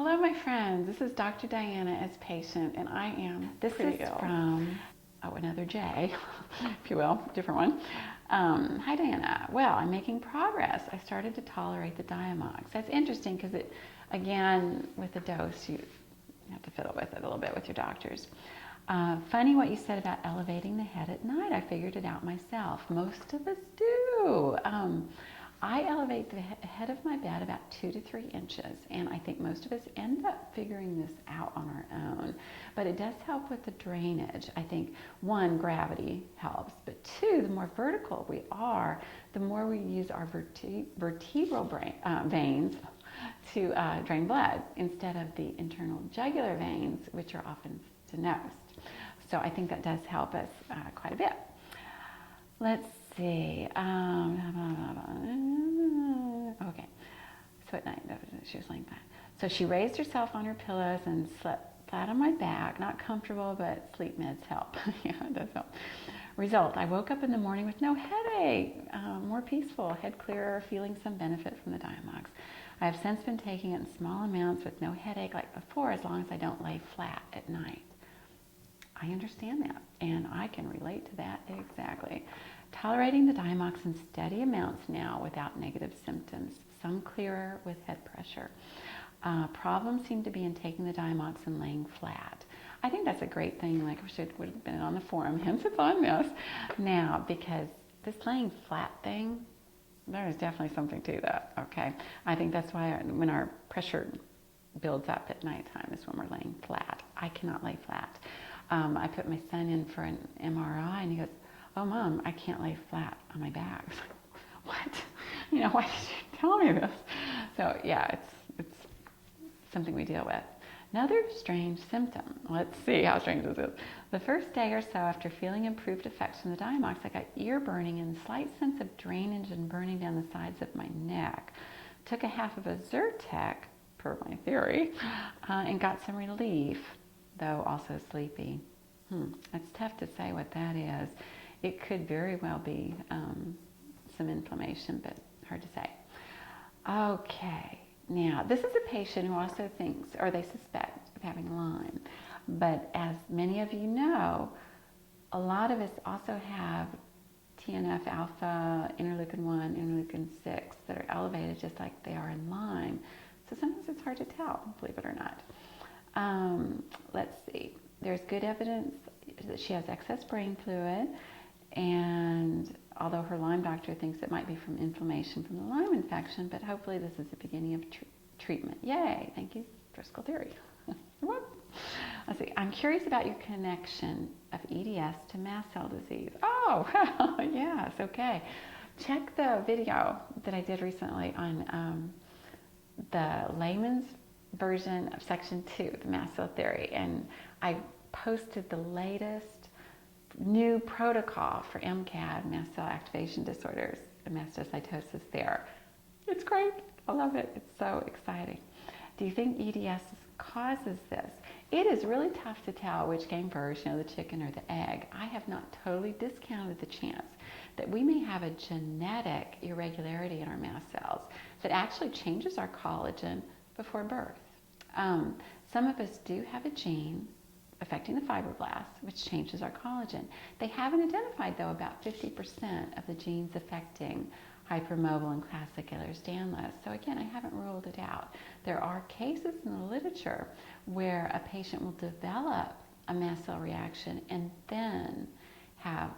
Hello, my friends. This is Dr. Diana as patient, and I am pretty ill. From another J, if you will, different one. Hi, Diana. Well, I'm making progress. I started to tolerate the Diamox. That's interesting because it, again, with the dose, you have to fiddle with it a little bit with your doctors. Funny what you said about elevating the head at night. I figured it out myself. Most of us do. I elevate the head of my bed about 2 to 3 inches, and I think most of us end up figuring this out on our own. But it does help with the drainage. I think, one, gravity helps, but two, the more vertical we are, the more we use our vertebral veins to drain blood instead of the internal jugular veins, which are often stenosed. So I think that does help us quite a bit. Let's see. Okay. So at night, she was laying flat. So she raised herself on her pillows and slept flat on my back. Not comfortable, but sleep meds help. Yeah, it does help. Result, I woke up in the morning with no headache, more peaceful, head clearer, feeling some benefit from the Diamox. I have since been taking it in small amounts with no headache like before, as long as I don't lay flat at night. I understand that, and I can relate to that exactly. Tolerating the Diamox in steady amounts now without negative symptoms, some clearer with head pressure. Problems seem to be in taking the Diamox and laying flat. I think that's a great thing, like we would have been on the forum, hence it's on this now, because this laying flat thing, there is definitely something to that, okay? I think that's why when our pressure builds up at nighttime is when we're laying flat. I cannot lay flat. I put my son in for an MRI, and he goes, "Oh, Mom, I can't lay flat on my back." I was like, what? You know, why did you tell me this? So yeah, it's something we deal with. Another strange symptom. Let's see how strange this is. The first day or so after feeling improved effects from the Diamox, I got ear burning and a slight sense of drainage and burning down the sides of my neck. Took a half of a Zyrtec, per my theory, and got some relief, though also sleepy. It's tough to say what that is. It could very well be some inflammation, but hard to say. Okay, now this is a patient who also thinks, or they suspect, of having Lyme. But as many of you know, a lot of us also have TNF alpha, interleukin 1, interleukin 6 that are elevated just like they are in Lyme. So sometimes it's hard to tell, believe it or not. Let's see. There's good evidence that she has excess brain fluid, and although her Lyme doctor thinks it might be from inflammation from the Lyme infection, but hopefully this is the beginning of treatment. Yay! Thank you, Driscoll theory. Let's see. I'm curious about your connection of EDS to mast cell disease. Oh, yes, okay. Check the video that I did recently on the layman's version of section 2, the mast cell theory, and I posted the latest new protocol for MCAD, mast cell activation disorders, and mastocytosis there. It's great. I love it. It's so exciting. Do you think EDS causes this? It is really tough to tell which came first, the chicken or the egg. I have not totally discounted the chance that we may have a genetic irregularity in our mast cells that actually changes our collagen before birth. Some of us do have a gene affecting the fibroblasts, which changes our collagen. They haven't identified, though, about 50% of the genes affecting hypermobile and classic Ehlers-Danlos. So again, I haven't ruled it out. There are cases in the literature where a patient will develop a mast cell reaction and then have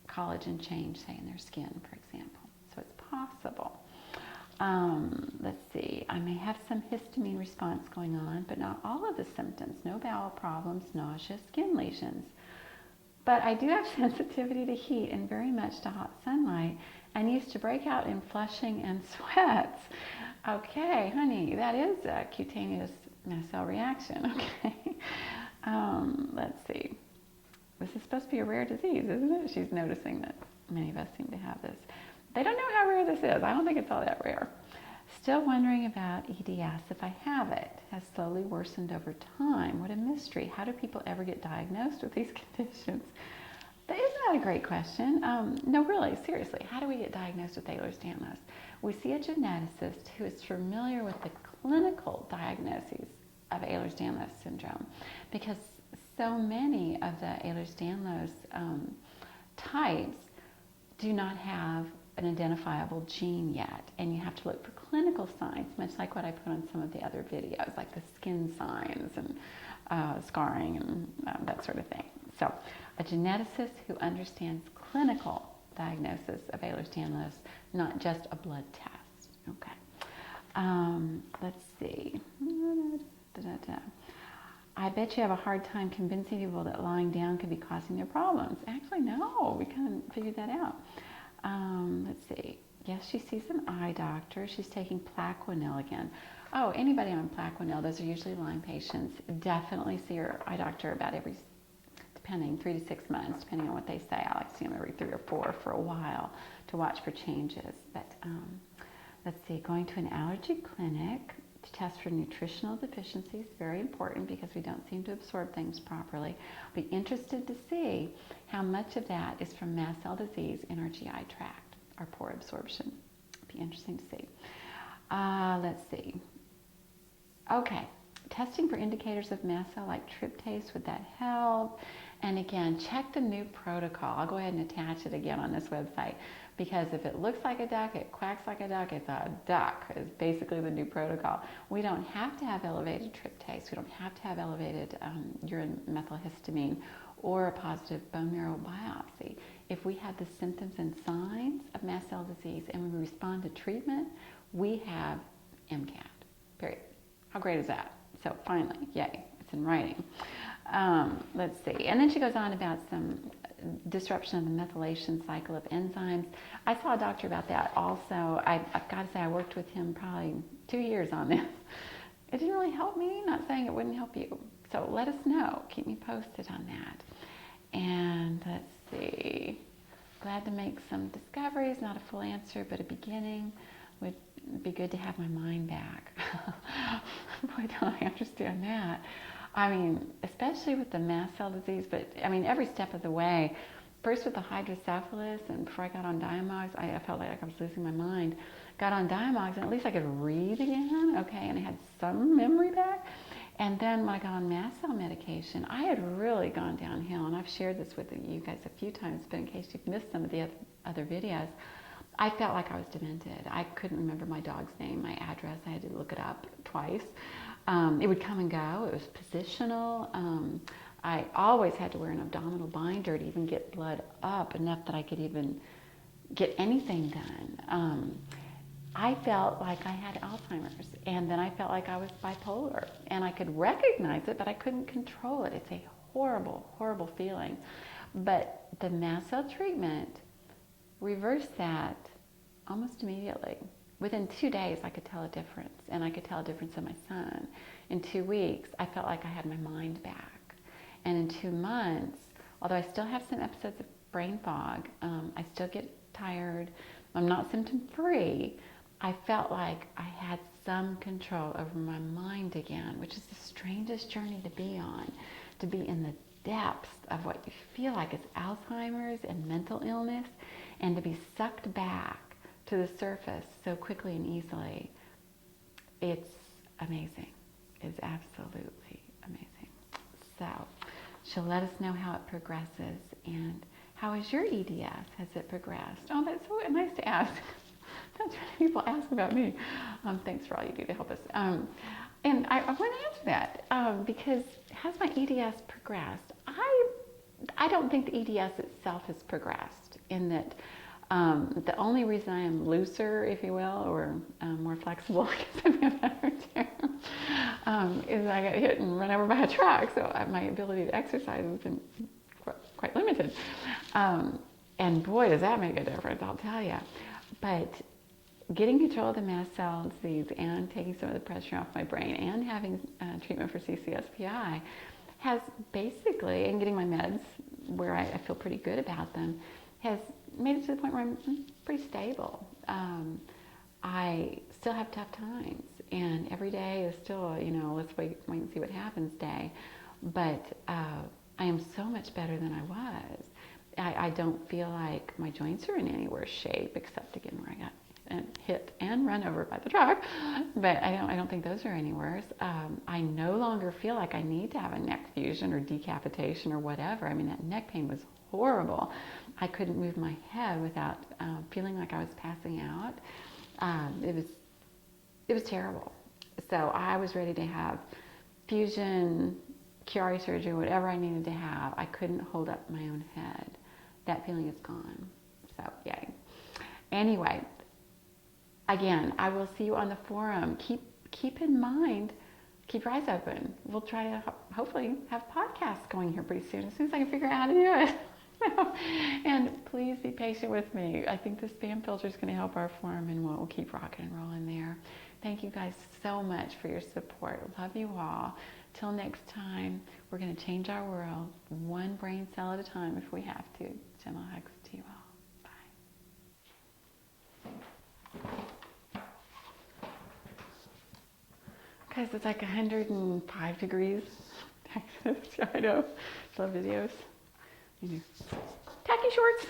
collagen change, say, in their skin, for example. So it's possible. Let's see, I may have some histamine response going on, but not all of the symptoms. No bowel problems, nausea, skin lesions. But I do have sensitivity to heat and very much to hot sunlight, and used to break out in flushing and sweats. Okay, honey, that is a cutaneous mast cell reaction, okay? Let's see. This is supposed to be a rare disease, isn't it? She's noticing that many of us seem to have this. They don't know how rare this is. I don't think it's all that rare. Still wondering about EDS if I have it. Has slowly worsened over time. What a mystery. How do people ever get diagnosed with these conditions? Isn't that a great question? No, really, seriously. How do we get diagnosed with Ehlers-Danlos? We see a geneticist who is familiar with the clinical diagnoses of Ehlers-Danlos syndrome, because so many of the Ehlers-Danlos types do not have an identifiable gene yet, and you have to look for clinical signs, much like what I put on some of the other videos, like the skin signs and scarring and that sort of thing. So a geneticist who understands clinical diagnosis of Ehlers-Danlos, not just a blood test. Okay. Let's see. I bet you have a hard time convincing people that lying down could be causing their problems. Actually, no, we kind of figured that out. Let's see. Yes, she sees an eye doctor. She's taking Plaquenil again. Oh, anybody on Plaquenil, those are usually Lyme patients. Definitely see your eye doctor about every, depending, 3 to 6 months, depending on what they say. I like to see them every 3 or 4 for a while to watch for changes. But let's see, going to an allergy clinic to test for nutritional deficiencies, very important because we don't seem to absorb things properly. Be interested to see how much of that is from mast cell disease in our GI tract, our poor absorption. Be interesting to see. Let's see. Okay, testing for indicators of mast cell like tryptase, would that help? And again, check the new protocol. I'll go ahead and attach it again on this website, because if it looks like a duck, it quacks like a duck, it's a duck, is basically the new protocol. We don't have to have elevated tryptase. We don't have to have elevated urine methylhistamine or a positive bone marrow biopsy. If we have the symptoms and signs of mast cell disease and we respond to treatment, we have MCAD, period. How great is that? So finally, yay, it's in writing. Let's see. And then she goes on about some disruption of the methylation cycle of enzymes. I saw a doctor about that also. I've got to say I worked with him probably 2 years on this. It didn't really help me, not saying it wouldn't help you. So let us know. Keep me posted on that. And let's see. Glad to make some discoveries, not a full answer, but a beginning. Would be good to have my mind back. Boy, don't I understand that. I mean, especially with the mast cell disease, but I mean, every step of the way. First with the hydrocephalus, and before I got on Diamox, I felt like I was losing my mind. Got on Diamox, and at least I could read again, okay, and I had some memory back. And then when I got on mast cell medication, I had really gone downhill, and I've shared this with you guys a few times, but in case you've missed some of the other videos, I felt like I was demented. I couldn't remember my dog's name, my address. I had to look it up twice. It would come and go. It was positional. I always had to wear an abdominal binder to even get blood up enough that I could even get anything done. I felt like I had Alzheimer's, and then I felt like I was bipolar, and I could recognize it, but I couldn't control it. It's a horrible, horrible feeling. But the mast cell treatment reversed that almost immediately. Within 2 days, I could tell a difference, and I could tell a difference in my son. In 2 weeks, I felt like I had my mind back. And in 2 months, although I still have some episodes of brain fog, I still get tired, I'm not symptom-free, I felt like I had some control over my mind again, which is the strangest journey to be on, to be in the depths of what you feel like is Alzheimer's and mental illness, and to be sucked back to the surface so quickly and easily. It's amazing. It's absolutely amazing. So she'll let us know how it progresses. And how is your EDS? Has it progressed? Oh, that's so nice to ask. That's what people ask about me. Thanks for all you do to help us. And I want to answer that because has my EDS progressed? I don't think the EDS itself has progressed, in that the only reason I am looser, if you will, or more flexible, I guess would be a better term, is I got hit and run over by a truck, so my ability to exercise has been quite limited. And boy, does that make a difference, I'll tell you. But getting control of the mast cell disease and taking some of the pressure off my brain and having treatment for CCSPI has basically, and getting my meds where I feel pretty good about them, has made it to the point where I'm pretty stable. I still have tough times, and every day is still, let's wait and see what happens day. But I am so much better than I was. I don't feel like my joints are in any worse shape, except again where I got and hit and run over by the truck, but I don't think those are any worse. I no longer feel like I need to have a neck fusion or decapitation or whatever. I mean, that neck pain was horrible. I couldn't move my head without feeling like I was passing out. It was terrible. So I was ready to have fusion, Chiari surgery, whatever I needed to have. I couldn't hold up my own head. That feeling is gone. So yay. Anyway, again, I will see you on the forum. Keep in mind, keep your eyes open. We'll try to hopefully have podcasts going here pretty soon, as soon as I can figure out how to do it. And please be patient with me. I think the spam filter is going to help our forum, and we'll keep rocking and rolling there. Thank you guys so much for your support. Love you all. Till next time, we're going to change our world one brain cell at a time if we have to. Gentle hugs to you all. Bye. Guys, it's like 105 degrees. Texas, I know. Love videos. You know, tacky shorts.